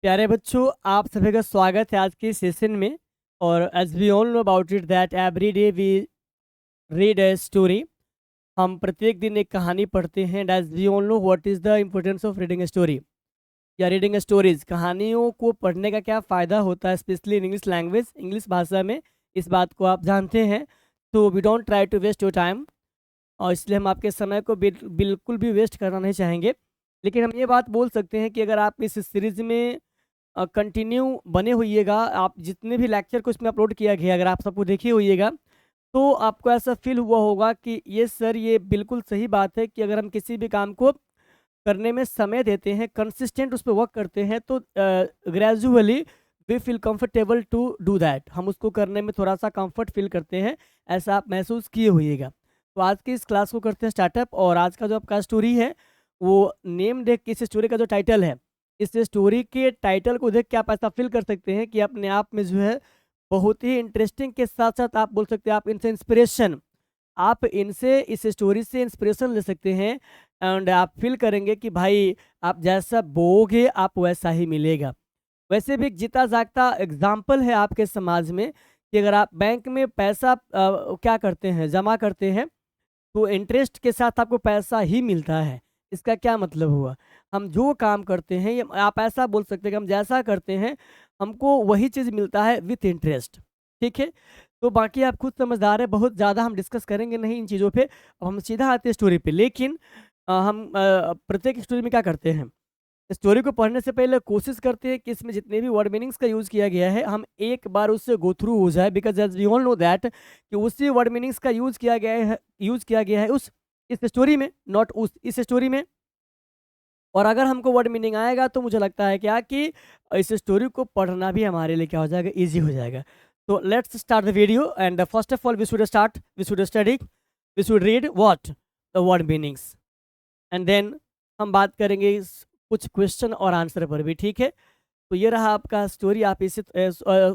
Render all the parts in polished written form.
प्यारे बच्चों, आप सभी का स्वागत है आज के सेशन में। और as we all know about it that every day we read a story. हम प्रत्येक दिन एक कहानी पढ़ते हैं। And as we all know what is the importance of reading a story या रीडिंग स्टोरीज। कहानियों को पढ़ने का क्या फ़ायदा होता है, specially in English language, English भाषा में। इस बात को आप जानते हैं। तो we don't try to waste your time, और इसलिए हम आपके समय को बिल्कुल भी वेस्ट करना नहीं चाहेंगे। लेकिन हम ये बात बोल सकते हैं कि अगर आप इस सीरीज़ में कंटिन्यू बने होइएगा, आप जितने भी लेक्चर को इसमें अपलोड किया गया अगर आप सबको देखे होइएगा, तो आपको ऐसा फील हुआ होगा कि ये सर, ये बिल्कुल सही बात है कि अगर हम किसी भी काम को करने में समय देते हैं, कंसिस्टेंट उस पर वर्क करते हैं, तो gradually we feel comfortable to do that. हम उसको करने में थोड़ा सा कंफर्ट फील करते हैं, ऐसा आप महसूस किए होइएगा। तो आज की इस क्लास को करते हैं स्टार्टअप। और आज का जो आपका स्टोरी है, वो नेम देख के, इस स्टोरी का जो टाइटल है, इस स्टोरी के टाइटल को देख के आप ऐसा फील कर सकते हैं कि अपने आप में जो है बहुत ही इंटरेस्टिंग के साथ साथ आप बोल सकते हैं आप इनसे इंस्पिरेशन, आप इनसे, इस स्टोरी से इंस्पिरेशन ले सकते हैं। एंड आप फील करेंगे कि भाई, आप जैसा बोओगे आप वैसा ही मिलेगा। वैसे भी एक जीता जागता एग्जाम्पल है आपके समाज में कि अगर आप बैंक में पैसा क्या करते हैं, जमा करते हैं, तो इंटरेस्ट के साथ आपको पैसा ही मिलता है। इसका क्या मतलब हुआ? हम जो काम करते हैं, ये आप ऐसा बोल सकते हैं कि हम जैसा करते हैं, हमको वही चीज़ मिलता है विथ इंटरेस्ट। ठीक है? तो बाकी आप खुद समझदार हैं, बहुत ज़्यादा हम डिस्कस करेंगे नहीं इन चीज़ों पे। अब हम सीधा आते हैं स्टोरी पे। लेकिन हम प्रत्येक स्टोरी में क्या करते हैं, स्टोरी को पढ़ने से पहले कोशिश करते हैं कि इसमें जितने भी वर्ड मीनिंग्स का यूज़ किया गया है, हम एक बार उससे गो थ्रू हो जाए। Because as we all know that कि उसी वर्ड मीनिंग्स का यूज़ किया गया है उस इस स्टोरी में, नॉट उस इस स्टोरी में। और अगर हमको वर्ड मीनिंग आएगा तो मुझे लगता है क्या कि इस स्टोरी को पढ़ना भी हमारे लिए क्या हो जाएगा, ईजी हो जाएगा। तो let's start the video. And first of all we should study, we should read what the word meanings. And then हम बात करेंगे कुछ क्वेश्चन और आंसर पर भी। ठीक है? तो ये रहा आपका स्टोरी। आप इसे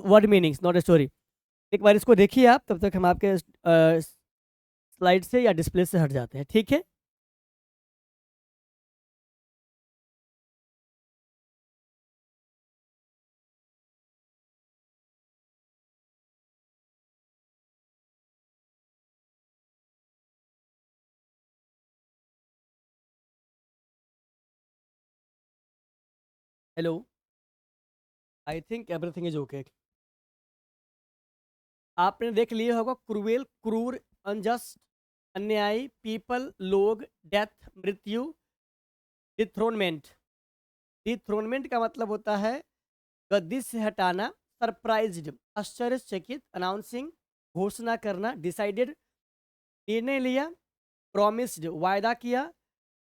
वर्ड मीनिंग्स, नॉट स्टोरी। एक बार इसको देखिए आप, तब तक हम आपके स्लाइड से या डिस्प्ले से हट जाते हैं। ठीक है? Hello, I think everything is okay. आपने देख लिया होगा, क्रूएल, क्रूर, अनजस्ट, अन्यायी, पीपल, लोग, डेथ, मृत्यु, डिथ्रोनमेंट। डिथ्रोनमेंट का मतलब होता है गद्दी से हटाना, सरप्राइज्ड, आश्चर्यचकित, अनाउंसिंग, घोषणा करना, डिसाइडेड, निर्णय लिया, प्रॉमिस्ड, वायदा किया,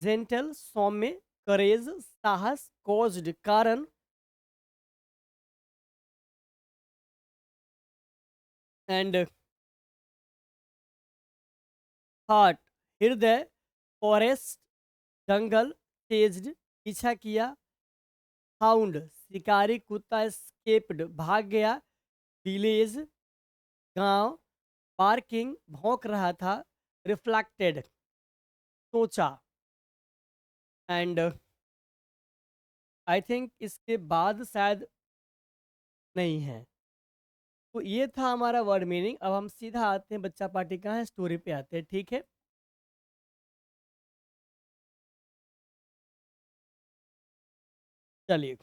जेंटल, सौम्य, करेज, साहस, कॉज्ड, कारण, एंड हार्ट, हृदय, फॉरेस्ट, जंगल, तेज्ड, पीछा किया, हाउंड, शिकारी कुत्ता, स्केप्ड, भाग गया, विलेज, गांव, पार्किंग, भौंक रहा था, रिफ्लेक्टेड, सोचा। एंड आई थिंक इसके बाद शायद नहीं है। तो ये था हमारा वर्ड मीनिंग। अब हम सीधा आते हैं, बच्चा पार्टी कहाँ है, स्टोरी पे आते हैं। ठीक है? चलिए,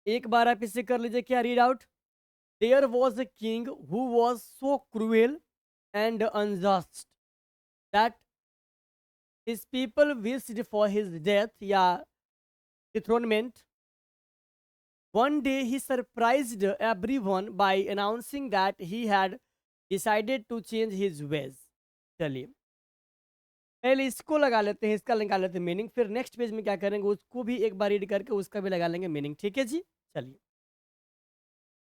एक बार आप इसे कर लीजिए, क्या read out. There was a king who was so cruel and unjust that his people wished for his death या dethronement. One day he surprised everyone by announcing that he had decided to change his ways. चलिए, पहले इसको लगा लेते हैं, इसका लगा लेते हैं मीनिंग, फिर नेक्स्ट पेज में क्या करेंगे, उसको भी एक बार रीड करके उसका भी लगा लेंगे मीनिंग। ठीक है जी? चलिए।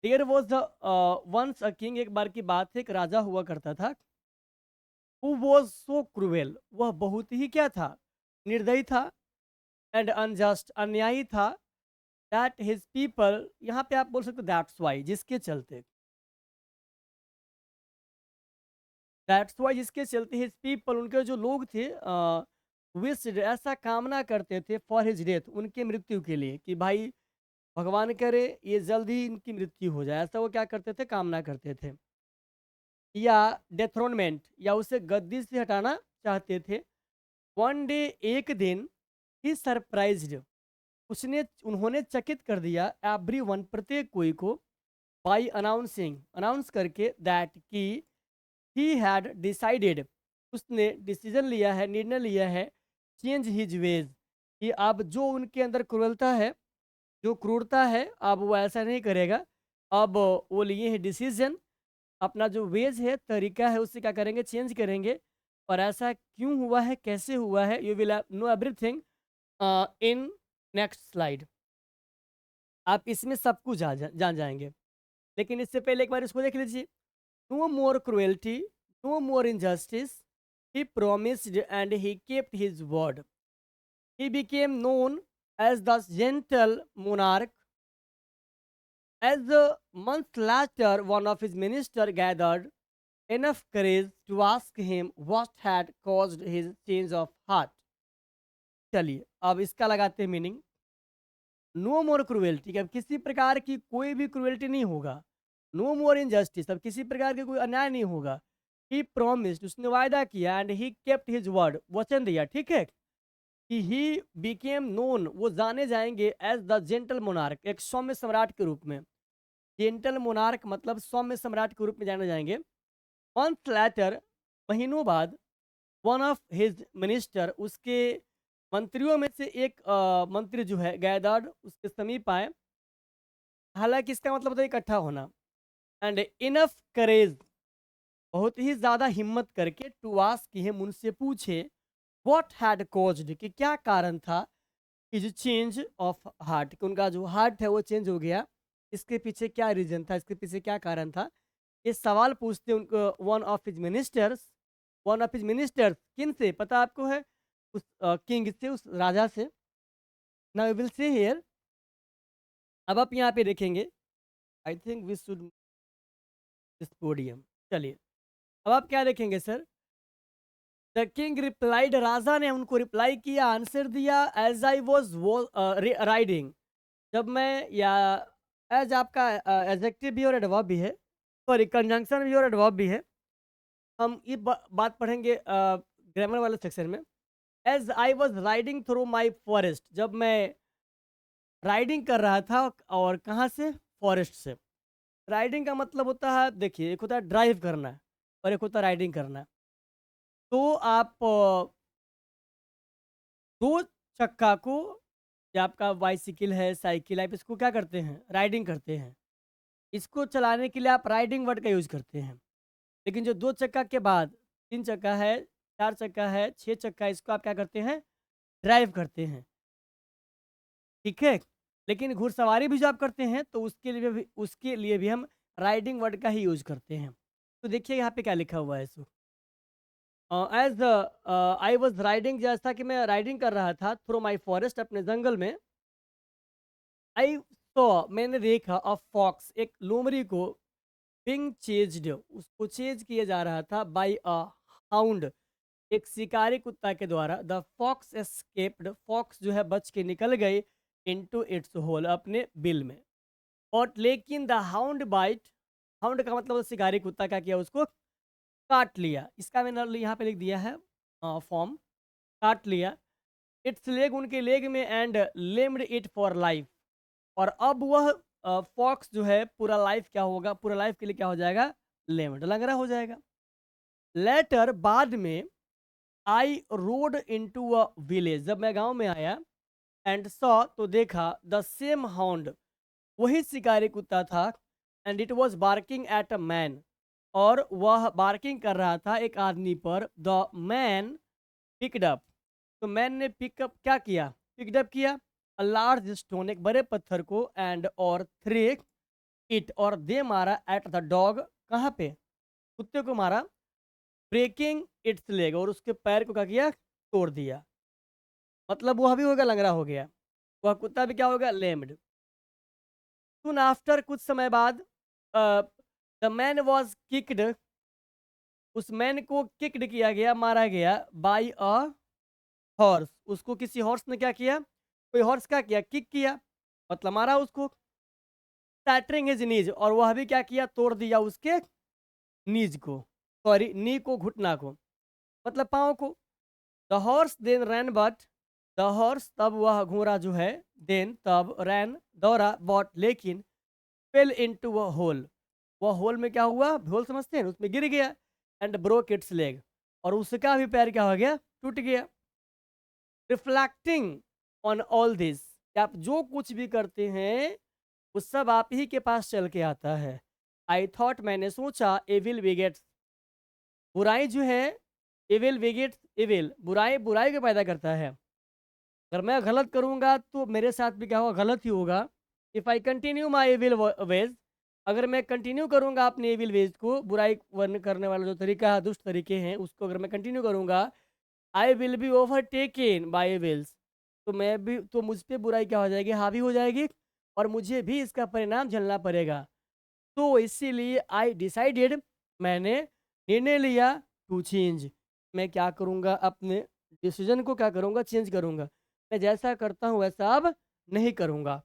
There was the once a king, एक बार की बात है, एक राजा हुआ करता था। हु वॉज सो क्रूएल, वह बहुत ही क्या था, निर्दयी था। एंड अनजस्ट, अन्यायी था। दैट हिज पीपल, यहाँ पे आप बोल सकते दैट्स वाई, जिसके चलते, दैट्स वाई जिसके चलते हिज पीपल, उनके जो लोग थे, विश्ड ऐसा कामना करते थे फॉर हिज डेथ, उनके मृत्यु के लिए, कि भाई भगवान करे ये जल्दी इनकी मृत्यु हो जाए, ऐसा वो क्या करते थे, कामना करते थे। या डेथ्रोनमेंट, या उसे गद्दी से हटाना चाहते थे। वन डे, एक दिन, ही सरप्राइज्ड, उसने उन्होंने चकित कर दिया एवरीवन, प्रत्येक कोई को, बाय अनाउंसिंग, अनाउंस करके, दैट कि ही हैड डिसाइडेड, उसने डिसीजन लिया है, निर्णय लिया है, चेंज हिज वेज, कि अब जो उनके अंदर क्रूरता है, जो क्रूरता है, अब वो ऐसा नहीं करेगा। अब वो लिए हैं डिसीजन, अपना जो वेज है, तरीका है, उससे क्या करेंगे, चेंज करेंगे। और ऐसा क्यों हुआ है, कैसे हुआ है, you will know everything in next slide. आप इसमें सब कुछ जान जाएंगे। लेकिन इससे पहले एक बार इसको देख लीजिए। No more cruelty, no more injustice, he promised and he kept his word, he became known as the gentle monarch. As a month later, one of his ministers gathered enough courage to ask him what had caused his change of heart. चलिए अब इसका लगाते हैं meaning. No more cruelty, अब किसी प्रकार की कोई भी क्रुएल्टी नहीं होगा। नो मोर इनजस्टिस, अब किसी प्रकार के कोई अन्याय नहीं होगा। ही प्रोमिस्ड, उसने वायदा किया, and he kept his word, वचन दिया, ठीक है, कि ही बिकेम नोन, वो जाने जाएंगे, एज द जेंटल मोनार्क, एक सौम्य सम्राट के रूप में। जेंटल मोनार्क मतलब सौम्य सम्राट के रूप में जाने जाएंगे। मंथ लेटर, महीनों बाद, वन ऑफ हिज मिनिस्टर, उसके मंत्रियों में से एक मंत्री जो है, गैदर्ड, उसके समीप आए। हालांकि इसका मतलब होता है इकट्ठा होना। एंड इनफ करेज, बहुत ही ज़्यादा हिम्मत करके, टू आस्क हिम, उनसे पूछे, व्हाट हैड कॉज्ड, कि क्या कारण था, इज चेंज ऑफ हार्ट, कि उनका जो हार्ट है वो चेंज हो गया, इसके पीछे क्या रीजन था, इसके पीछे क्या कारण था। ये सवाल पूछते उनको one of his ministers. One of his ministers किन से, पता आपको है, उस किंग से, उस राजा से। नाउ विल सी हियर, अब आप यहाँ पे देखेंगे, I think we should this podium. चलिए अब आप क्या देखेंगे सर। द किंग रिप्लाइड, राजा ने उनको रिप्लाई किया, आंसर दिया, एज आई वॉज राइडिंग, जब मैं, या एज आपका एडजेक्टिव भी और एडवर्ब भी है, सॉरी कंजंक्शन भी और एडवर्ब भी है। हम ये बात पढ़ेंगे ग्रामर वाले सेक्शन में। As I was riding through my forest, जब मैं राइडिंग कर रहा था, और कहाँ से, फॉरेस्ट से। राइडिंग का मतलब होता है, देखिए, एक होता है ड्राइव करना, और एक होता है राइडिंग करना। तो आप दो चक्का को, या आपका बाइसिकल है, साइकिल है, आप इसको क्या करते हैं, राइडिंग करते हैं। इसको चलाने के लिए आप राइडिंग वर्ड का यूज करते हैं। लेकिन जो दो चक्का के बाद तीन चक्का है, चार चक्का है, छह चक्का है, इसको आप क्या करते हैं, ड्राइव करते हैं, ठीक है। लेकिन घुड़सवारी भी जो आप करते हैं, तो उसके लिए भी हम राइडिंग वर्ड का ही यूज करते हैं। तो देखिए यहाँ पे क्या लिखा हुआ है। So as I was riding, जैसा कि मैं राइडिंग कर रहा था, थ्रू माई फॉरेस्ट, अपने जंगल में। आई सॉ, मैंने देखा, अ फॉक्स, एक लोमड़ी को, बिंग चेज्ड, उसको चेज किया जा रहा था, बाय अ हाउंड, एक शिकारी कुत्ता के द्वारा। द फॉक्स एस्केप्ड, फॉक्स जो है बच के निकल गई, इनटू इट्स होल, अपने बिल में। और लेकिन द हाउंड बाइट, हाउंड का मतलब शिकारी कुत्ता क्या किया, उसको काट लिया। इसका मैंने यहाँ पे लिख दिया है फॉर्म, काट लिया। इट्स लेग, उनके लेग में, एंड लेम्ड इट फॉर लाइफ, और अब वह फॉक्स जो है पूरा लाइफ क्या होगा, पूरा लाइफ के लिए क्या हो जाएगा, लेम्ड, लंगड़ा हो जाएगा। लेटर, बाद में, आई रोड इनटू अ विलेज, जब मैं गांव में आया, एंड सॉ, तो देखा, द सेम हाउंड, वही शिकारी कुत्ता था, and it was barking at a man, और वह बार्किंग कर रहा था एक आदमी पर। द मैन पिकड अप, तो मैन ने पिकअप क्या किया, पिकअप किया, अ लार्ज स्टोन, एक बड़े पत्थर को, एंड और थ्रे इट, और दे मारा, एट द डॉग, कहाँ पे, कुत्ते को मारा, ब्रेकिंग इट्स लेग, और उसके पैर को क्या किया, तोड़ दिया। मतलब वह भी होगा, लंगड़ा हो गया, वह कुत्ता भी क्या होगा, लेम्ड। सुन आफ्टर, कुछ समय बाद, द मैन वॉज किक्ड, उस मैन को किक्ड किया गया, मारा गया, बाय अ हॉर्स, उसको किसी हॉर्स ने क्या किया, कोई हॉर्स क्या किया, किक किया, मतलब मारा उसको, सैटरिंग हिज नीज, और वह भी क्या किया, तोड़ दिया उसके नीज को, सॉरी नी को, घुटना को, मतलब पाँव को। The horse then ran but, the horse तब वह घोड़ा जो है, देन तब, रैन दौड़ा, बट लेकिन, फेल इनटू अ होल, वह होल में क्या हुआ, होल समझते हैं, उसमें गिर गया, एंड ब्रोक इट्स लेग, और उसका भी पैर क्या हो गया, टूट गया। रिफ्लेक्टिंग ऑन ऑल दिस, आप जो कुछ भी करते हैं वो सब आप ही के पास चल के आता है। आई थॉट, मैंने सोचा, एविल विगेट्स, बुराई जो है, एविल विगेट्स एविल, बुराई बुराई को पैदा करता है। अगर मैं गलत करूंगा तो मेरे साथ भी क्या होगा, गलत ही होगा। If I continue my evil ways, अगर मैं कंटिन्यू करूंगा अपने एविल वेज को, बुराई वर्ण करने वाला जो तरीका है, दुष्ट तरीके हैं, उसको अगर मैं कंटिन्यू करूंगा, I will be overtaken by evils, तो मैं भी, तो मुझ पे बुराई क्या हो जाएगी, हावी हो जाएगी, और मुझे भी इसका परिणाम झेलना पड़ेगा। तो इसीलिए आई डिसाइडेड, मैंने निर्णय लिया, टू चेंज, मैं क्या करूँगा, अपने डिसीजन को क्या करूँगा, चेंज करूँगा, मैं जैसा करता हूँ वैसा अब नहीं करूँगा।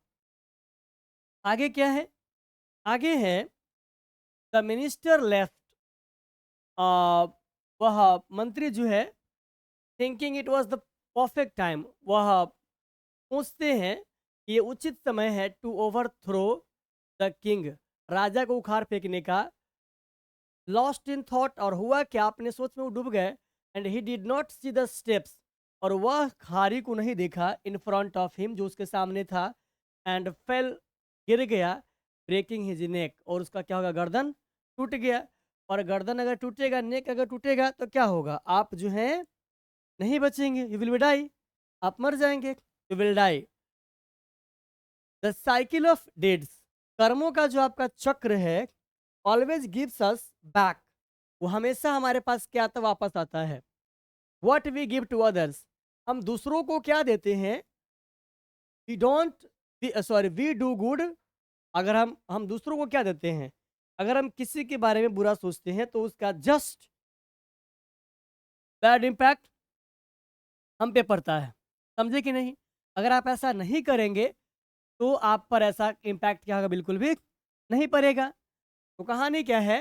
आगे क्या है, आगे है, द मिनिस्टर लेफ्ट, वह मंत्री जो है, thinking it was the perfect time, वह सोचते हैं कि ये उचित समय है, to overthrow the king, राजा को उखाड़ फेंकने का। लॉस्ट इन थॉट, और हुआ क्या, अपने सोच में वो डूब गए, and he did not see the steps, और वह खारी को नहीं देखा, इन फ्रंट ऑफ हिम, जो उसके सामने था, एंड फेल, गिर गया, ब्रेकिंग हिज नेक, और उसका क्या होगा, गर्दन टूट गया। और गर्दन अगर टूटेगा, नेक अगर टूटेगा, तो क्या होगा, आप जो है नहीं बचेंगे, यू विल बी डाई, आप मर जाएंगे, you will die. The cycle of deeds, कर्मों का जो आपका चक्र है, ऑलवेज गिव्स अस बैक, वो हमेशा हमारे पास क्या आता, वापस आता है। What we give to others, हम दूसरों को क्या देते हैं, we don't, sorry we do good, अगर हम दूसरों को क्या देते हैं, अगर हम किसी के बारे में बुरा सोचते हैं तो उसका जस्ट बैड इम्पैक्ट हम पे पड़ता है, समझे कि नहीं। अगर आप ऐसा नहीं करेंगे तो आप पर ऐसा इम्पैक्ट क्या होगा, बिल्कुल भी नहीं पड़ेगा। तो कहानी क्या है,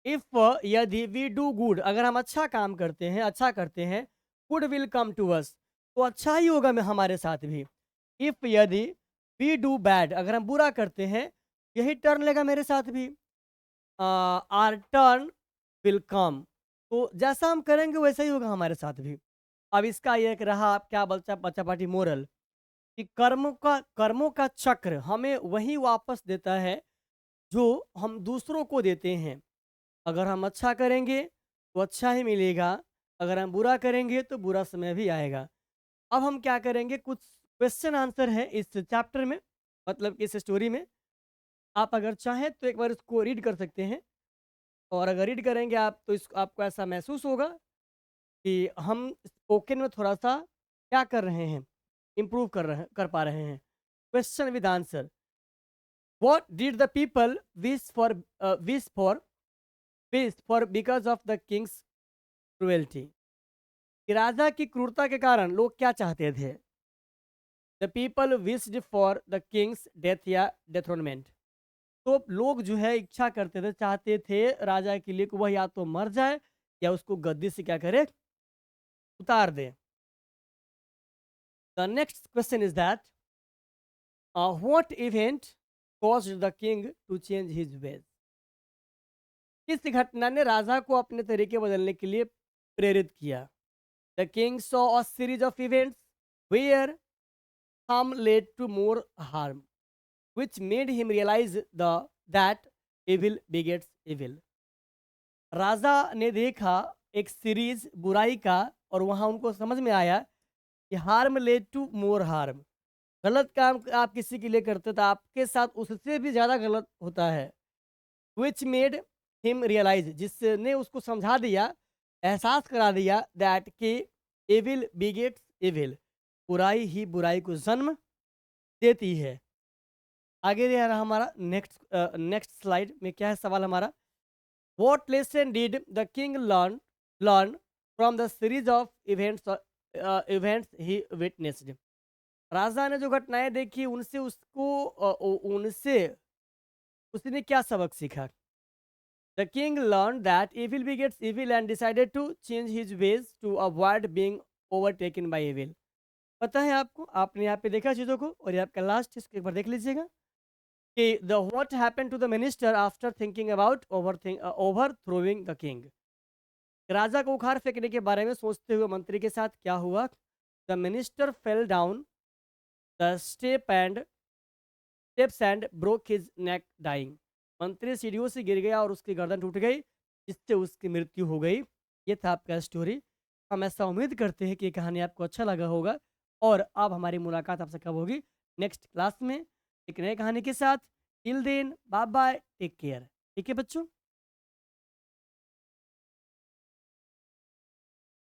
इफ, यदि वी डू गुड, अगर हम अच्छा काम करते हैं, अच्छा करते हैं, good will come to us, तो अच्छा ही होगा में हमारे साथ भी। इफ, यदि, वी डू बैड, अगर हम बुरा करते हैं, यही टर्न लेगा मेरे साथ भी, आर टर्न विल कम, तो जैसा हम करेंगे वैसा ही होगा हमारे साथ भी। अब इसका ये एक रहा क्या बच्चा बच्चा पार्टी मोरल, कि कर्मों का चक्र हमें वही वापस देता है जो हम दूसरों को देते हैं। अगर हम अच्छा करेंगे तो अच्छा ही मिलेगा, अगर हम बुरा करेंगे तो बुरा समय भी आएगा। अब हम क्या करेंगे, कुछ क्वेश्चन आंसर है इस चैप्टर में, मतलब इस स्टोरी में। आप अगर चाहें तो एक बार इसको रीड कर सकते हैं, और अगर रीड करेंगे आप तो इस आपको ऐसा महसूस होगा कि हम स्पोकन में थोड़ा सा क्या कर रहे हैं, इम्प्रूव कर पा रहे हैं। Question with answer, what did the people wish for because of the Kings cruelty, कि राजा की क्रूरता के कारण लोग क्या चाहते थे। The people wished for the Kings death या डेथ्रोनमेंट, तो लोग जो है इच्छा करते थे, चाहते थे राजा के लिए कि वह या तो मर जाए या उसको गद्दी से क्या करे, उतार दे। The next question is that, what event caused the king to change his ways, किस घटना ने राजा को अपने तरीके बदलने के लिए प्रेरित किया। The king saw a series of events where harm led to more harm, which made him realize that evil begets evil. राजा ने देखा एक सीरीज बुराई का, और वहां उनको समझ में आया कि harm led to more harm, गलत काम आप किसी के लिए करते तो आपके साथ उससे भी ज़्यादा गलत होता है। विच मेड हिम रियलाइज, जिसने उसको समझा दिया, एहसास करा दिया, दैट कि एविल बिगेट्स एविल, बुराई ही बुराई को जन्म देती है। आगे रहा हमारा नेक्स्ट स्लाइड में क्या है सवाल हमारा, what lesson did the king learn from the series of events events he witnessed. राजा ने जो घटनाएं देखी उनसे उसने क्या सबक सीखा? The king learn that evil begets evil and decided to change his ways to avoid being overtaken by evil। पता है आपको, आपने यहाँ पे देखा चीज़ों को, और ये आपका लास्ट, इसको एक बार देख लीजिएगा कि the what happened to the minister after thinking about overthrowing the king. राजा को उखाड़ फेंकने के बारे में सोचते हुए मंत्री के साथ क्या हुआ? The minister fell down the steps and broke his neck dying. मंत्री सीढ़ियों से गिर गया और उसकी गर्दन टूट गई, जिससे उसकी मृत्यु हो गई। ये था आपका स्टोरी। हम ऐसा उम्मीद करते हैं कि ये कहानी आपको अच्छा लगा होगा, और अब हमारी मुलाकात आपसे कब होगी? नेक्स्ट क्लास में एक नई कहानी के साथ। Till then bye bye, take care. ठीक है बच्चों।